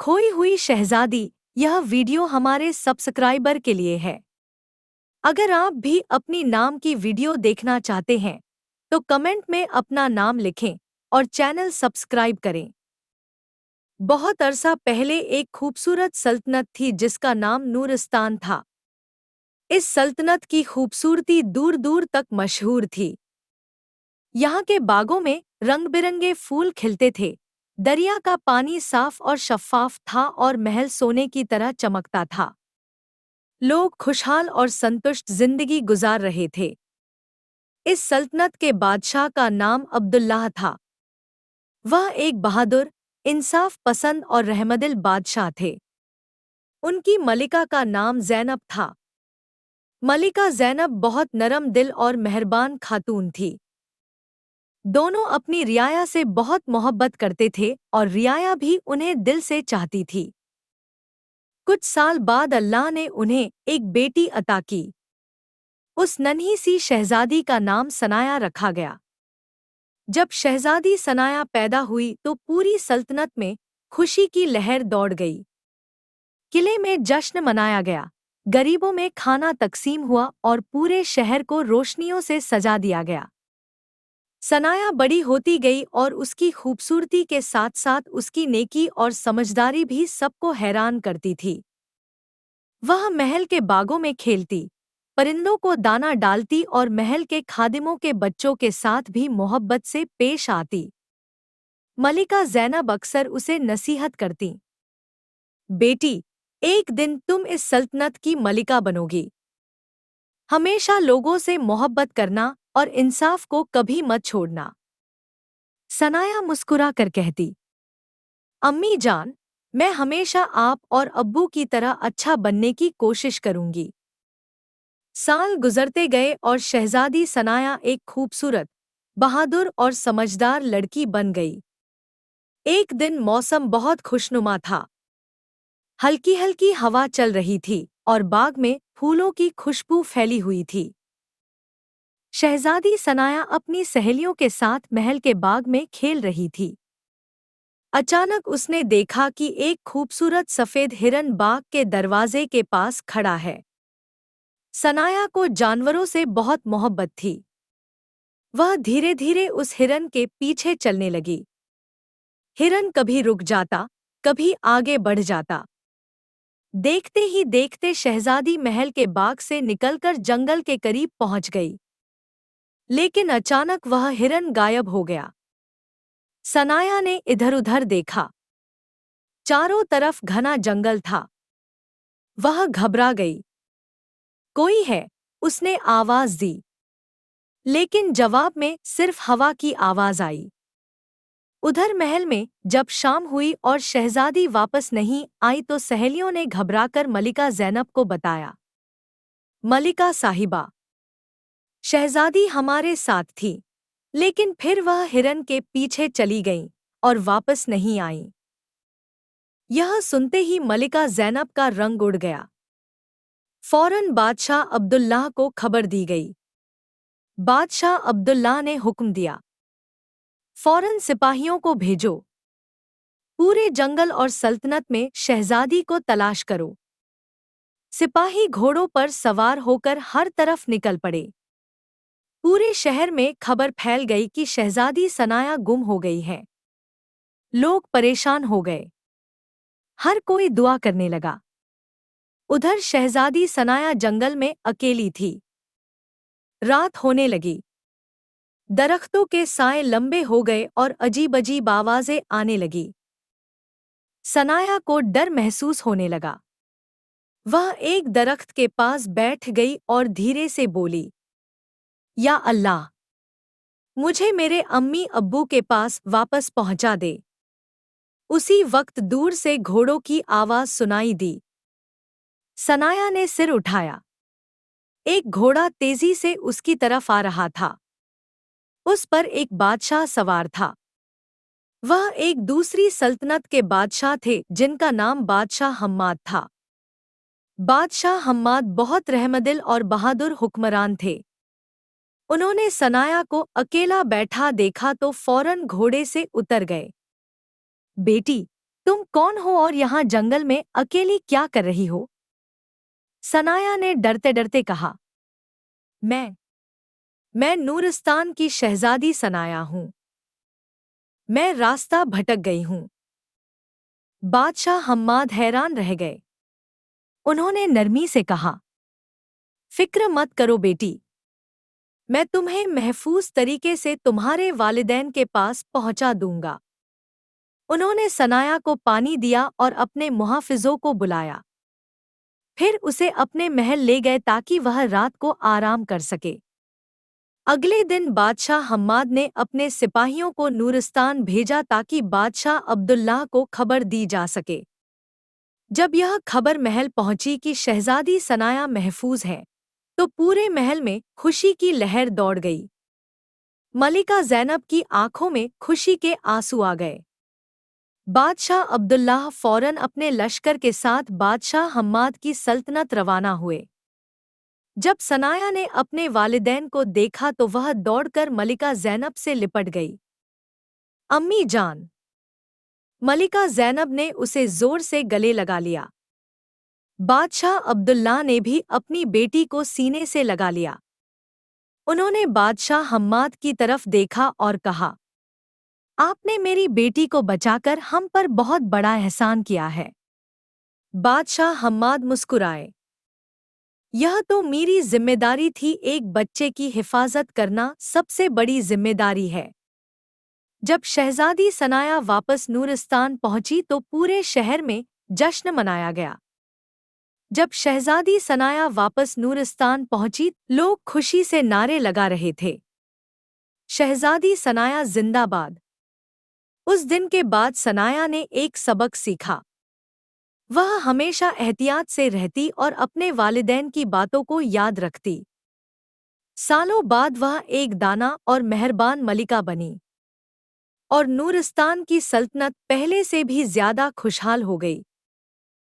खोई हुई शहजादी। यह वीडियो हमारे सब्सक्राइबर के लिए है। अगर आप भी अपनी नाम की वीडियो देखना चाहते हैं तो कमेंट में अपना नाम लिखें और चैनल सब्सक्राइब करें। बहुत अरसा पहले एक खूबसूरत सल्तनत थी जिसका नाम नूरिस्तान था। इस सल्तनत की खूबसूरती दूर दूर तक मशहूर थी। यहाँ के बागों में रंग बिरंगे फूल खिलते थे, दरिया का पानी साफ और शफ्फाफ था और महल सोने की तरह चमकता था। लोग खुशहाल और संतुष्ट जिंदगी गुजार रहे थे। इस सल्तनत के बादशाह का नाम अब्दुल्लाह था। वह एक बहादुर, इंसाफ पसंद और रहमदिल बादशाह थे। उनकी मलिका का नाम ज़ैनब था। मलिका ज़ैनब बहुत नरम दिल और मेहरबान खातून थी। दोनों अपनी रियाया से बहुत मोहब्बत करते थे और रियाया भी उन्हें दिल से चाहती थी। कुछ साल बाद अल्लाह ने उन्हें एक बेटी अता की। उस नन्ही सी शहजादी का नाम सनाया रखा गया। जब शहजादी सनाया पैदा हुई तो पूरी सल्तनत में खुशी की लहर दौड़ गई। किले में जश्न मनाया गया, गरीबों में खाना तकसीम हुआ और पूरे शहर को रोशनियों से सजा दिया गया। सनाया बड़ी होती गई और उसकी खूबसूरती के साथ साथ उसकी नेकी और समझदारी भी सबको हैरान करती थी। वह महल के बागों में खेलती, परिंदों को दाना डालती और महल के खादिमों के बच्चों के साथ भी मोहब्बत से पेश आती। मलिका ज़ैनब अक्सर उसे नसीहत करती, बेटी, एक दिन तुम इस सल्तनत की मलिका बनोगी। हमेशा लोगों से मोहब्बत करना और इंसाफ को कभी मत छोड़ना। सनाया मुस्कुरा कर कहती, अम्मी जान, मैं हमेशा आप और अब्बू की तरह अच्छा बनने की कोशिश करूंगी। साल गुजरते गए और शहजादी सनाया एक खूबसूरत, बहादुर और समझदार लड़की बन गई। एक दिन मौसम बहुत खुशनुमा था। हल्की हल्की हवा चल रही थी और बाग में फूलों की खुशबू फैली हुई थी। शहजादी सनाया अपनी सहेलियों के साथ महल के बाग में खेल रही थी। अचानक उसने देखा कि एक खूबसूरत सफेद हिरन बाग के दरवाजे के पास खड़ा है। सनाया को जानवरों से बहुत मोहब्बत थी। वह धीरे धीरे उस हिरन के पीछे चलने लगी। हिरन कभी रुक जाता, कभी आगे बढ़ जाता। देखते ही देखते शहजादी महल के बाग से निकलकर जंगल के करीब पहुंच गई। लेकिन अचानक वह हिरन गायब हो गया। सनाया ने इधर-उधर देखा। चारों तरफ घना जंगल था। वह घबरा गई। कोई है, उसने आवाज दी। लेकिन जवाब में सिर्फ हवा की आवाज आई। उधर महल में जब शाम हुई और शहजादी वापस नहीं आई तो सहेलियों ने घबराकर मलिका ज़ैनब को बताया, मलिका साहिबा, शहजादी हमारे साथ थी, लेकिन फिर वह हिरन के पीछे चली गई और वापस नहीं आई। यह सुनते ही मलिका ज़ैनब का रंग उड़ गया। फौरन बादशाह अब्दुल्लाह को खबर दी गई। बादशाह अब्दुल्लाह ने हुक्म दिया, फौरन सिपाहियों को भेजो। पूरे जंगल और सल्तनत में शहजादी को तलाश करो। सिपाही घोड़ों पर सवार होकर हर तरफ निकल पड़े। पूरे शहर में खबर फैल गई कि शहजादी सनाया गुम हो गई है। लोग परेशान हो गए। हर कोई दुआ करने लगा। उधर शहजादी सनाया जंगल में अकेली थी। रात होने लगी। दरख्तों के साए लंबे हो गए और अजीब अजीब आवाजें आने लगी। सनाया को डर महसूस होने लगा। वह एक दरख्त के पास बैठ गई और धीरे से बोली, या अल्लाह, मुझे मेरे अम्मी अब्बू के पास वापस पहुंचा दे। उसी वक्त दूर से घोड़ों की आवाज सुनाई दी। सनाया ने सिर उठाया। एक घोड़ा तेजी से उसकी तरफ आ रहा था। उस पर एक बादशाह सवार था। वह एक दूसरी सल्तनत के बादशाह थे जिनका नाम बादशाह हम्माद था। बादशाह हम्माद बहुत रहमदिल और बहादुर हुक्मरान थे। उन्होंने सनाया को अकेला बैठा देखा तो फौरन घोड़े से उतर गए। बेटी, तुम कौन हो और यहाँ जंगल में अकेली क्या कर रही हो? सनाया ने डरते डरते कहा। मैं मैं नूरिस्तान की शहजादी सनाया हूँ। मैं रास्ता भटक गई हूँ। बादशाह हम्माद हैरान रह गए। उन्होंने नरमी से कहा, फिक्र मत करो बेटी, मैं तुम्हें महफूज तरीके से तुम्हारे वालिदैन के पास पहुंचा दूंगा। उन्होंने सनाया को पानी दिया और अपने मुहाफिजों को बुलाया। फिर उसे अपने महल ले गए ताकि वह रात को आराम कर सके। अगले दिन बादशाह हम्माद ने अपने सिपाहियों को नूरिस्तान भेजा ताकि बादशाह अब्दुल्लाह को खबर दी जा सके। जब यह खबर महल पहुंची कि शहजादी सनाया महफूज है, तो पूरे महल में खुशी की लहर दौड़ गई। मलिका ज़ैनब की आंखों में खुशी के आंसू आ गए। बादशाह अब्दुल्लाह फौरन अपने लश्कर के साथ बादशाह हम्माद की सल्तनत रवाना हुए। जब सनाया ने अपने वालिदैन को देखा तो वह दौड़कर मलिका ज़ैनब से लिपट गई। अम्मी जान! मलिका ज़ैनब ने उसे जोर से गले लगा लिया। बादशाह अब्दुल्लाह ने भी अपनी बेटी को सीने से लगा लिया। उन्होंने बादशाह हम्माद की तरफ देखा और कहा, आपने मेरी बेटी को बचाकर हम पर बहुत बड़ा एहसान किया है। बादशाह हम्माद मुस्कुराए। यह तो मेरी जिम्मेदारी थी, एक बच्चे की हिफाजत करना सबसे बड़ी जिम्मेदारी है। जब शहजादी सनाया वापस नूरिस्तान पहुंची तो पूरे शहर में जश्न मनाया गया। जब शहजादी सनाया वापस नूरिस्तान पहुंची, लोग खुशी से नारे लगा रहे थे, शहजादी सनाया जिंदाबाद। उस दिन के बाद सनाया ने एक सबक सीखा। वह हमेशा एहतियात से रहती और अपने वालिदैन की बातों को याद रखती। सालों बाद वह एक दाना और मेहरबान मलिका बनी और नूरिस्तान की सल्तनत पहले से भी ज्यादा खुशहाल हो गई।